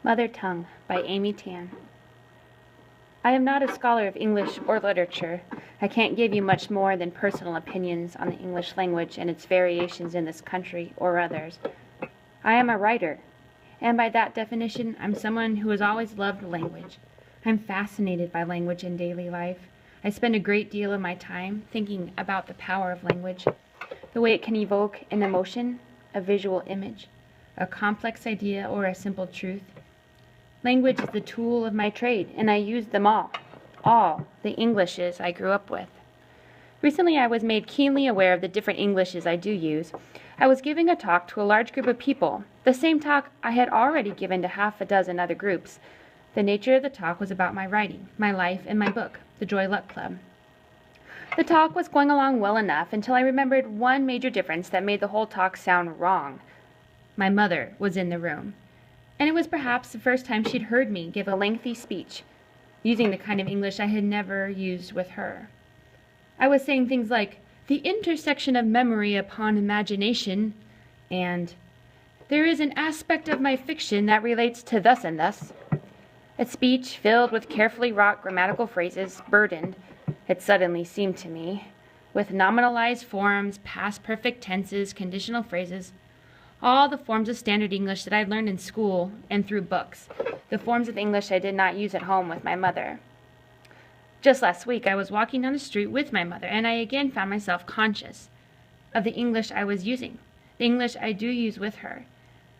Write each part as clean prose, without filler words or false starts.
Mother Tongue by Amy Tan. I am not a scholar of English or literature. I can't give you much more than personal opinions on the English language and its variations in this country or others. I am a writer, and by that definition, I'm someone who has always loved language. I'm fascinated by language in daily life. I spend a great deal of my time thinking about the power of language, the way it can evoke an emotion, a visual image, a complex idea, or a simple truth. Language is the tool of my trade, and I use them all the Englishes I grew up with. Recently, I was made keenly aware of the different Englishes I do use. I was giving a talk to a large group of people, the same talk I had already given to half a dozen other groups. The nature of the talk was about my writing, my life, and my book, The Joy Luck Club. The talk was going along well enough until I remembered one major difference that made the whole talk sound wrong. My mother was in the room, and it was perhaps the first time she'd heard me give a lengthy speech, using the kind of English I had never used with her. I was saying things like, the intersection of memory upon imagination, and there is an aspect of my fiction that relates to thus and thus. A speech filled with carefully wrought grammatical phrases, burdened, it suddenly seemed to me, with nominalized forms, past perfect tenses, conditional phrases, all the forms of standard English that I'd learned in school and through books, the forms of English I did not use at home with my mother. Just last week, I was walking down the street with my mother, and I again found myself conscious of the English I was using, the English I do use with her.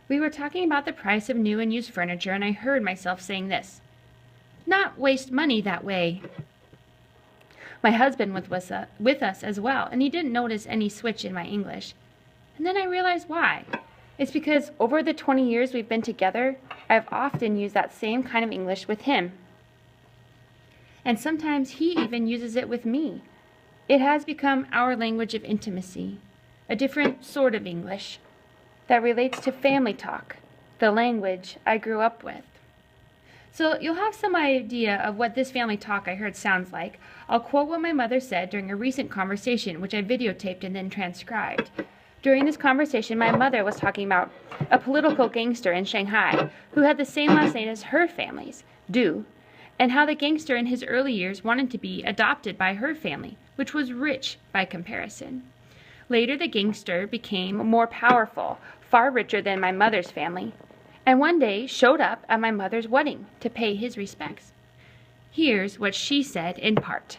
We were talking about the price of new and used furniture, and I heard myself saying this, "Not waste money that way." My husband was with us as well, and he didn't notice any switch in my English. And then I realized why. It's because over the 20 years we've been together, I've often used that same kind of English with him. And sometimes he even uses it with me. It has become our language of intimacy, a different sort of English that relates to family talk, the language I grew up with. So you'll have some idea of what this family talk I heard sounds like. I'll quote what my mother said during a recent conversation, which I videotaped and then transcribed. During this conversation, my mother was talking about a political gangster in Shanghai who had the same last name as her family's, Du, and how the gangster in his early years wanted to be adopted by her family, which was rich by comparison. Later, the gangster became more powerful, far richer than my mother's family, and one day showed up at my mother's wedding to pay his respects. Here's what she said in part.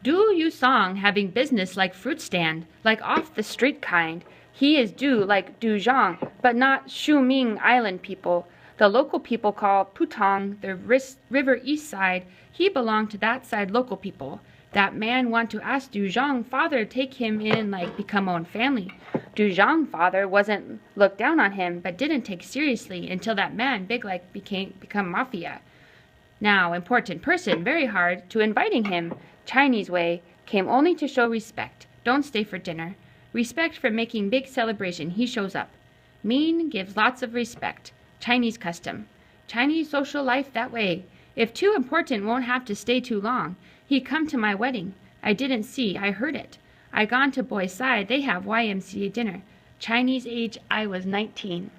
Du Yu Song having business like fruit stand, like off the street kind. He is Du like Du Zhang, but not Shu Ming Island people. The local people call Putong the river east side. He belonged to that side local people. That man want to ask Du Zhang father take him in like become own family. Du Zhang father wasn't look down on him, but didn't take seriously until that man big like become mafia. Now important person, very hard to inviting him. Chinese way, came only to show respect. Don't stay for dinner. Respect for making big celebration. He shows up. Mean gives lots of respect. Chinese custom. Chinese social life that way. If too important won't have to stay too long. He come to my wedding. I didn't see, I heard it. I gone to boys' side, they have YMCA dinner. Chinese age, I was 19.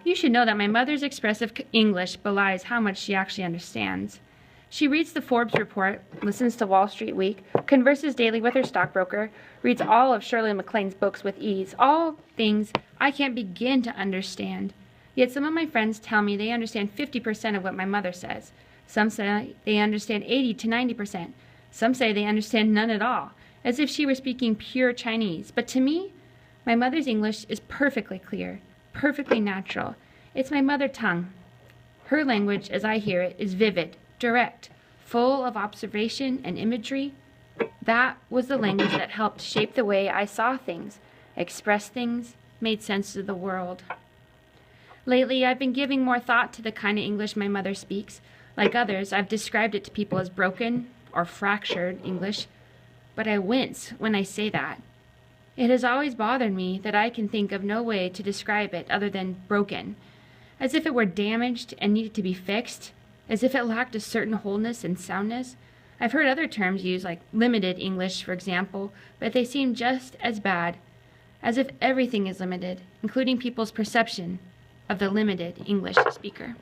You should know that my mother's expressive English belies how much she actually understands. She reads the Forbes report, listens to Wall Street Week, converses daily with her stockbroker, reads all of Shirley MacLaine's books with ease, all things I can't begin to understand. Yet some of my friends tell me they understand 50% of what my mother says. Some say they understand 80 to 90%. Some say they understand none at all, as if she were speaking pure Chinese. But to me, my mother's English is perfectly clear, perfectly natural. It's my mother tongue. Her language, as I hear it, is vivid, direct, full of observation and imagery. That was the language that helped shape the way I saw things, expressed things, made sense of the world. Lately, I've been giving more thought to the kind of English my mother speaks. Like others, I've described it to people as broken or fractured English, but I wince when I say that. It has always bothered me that I can think of no way to describe it other than broken, as if it were damaged and needed to be fixed, as if it lacked a certain wholeness and soundness. I've heard other terms used, like limited English, for example, but they seem just as bad. as if everything is limited, including people's perception of the limited English speaker.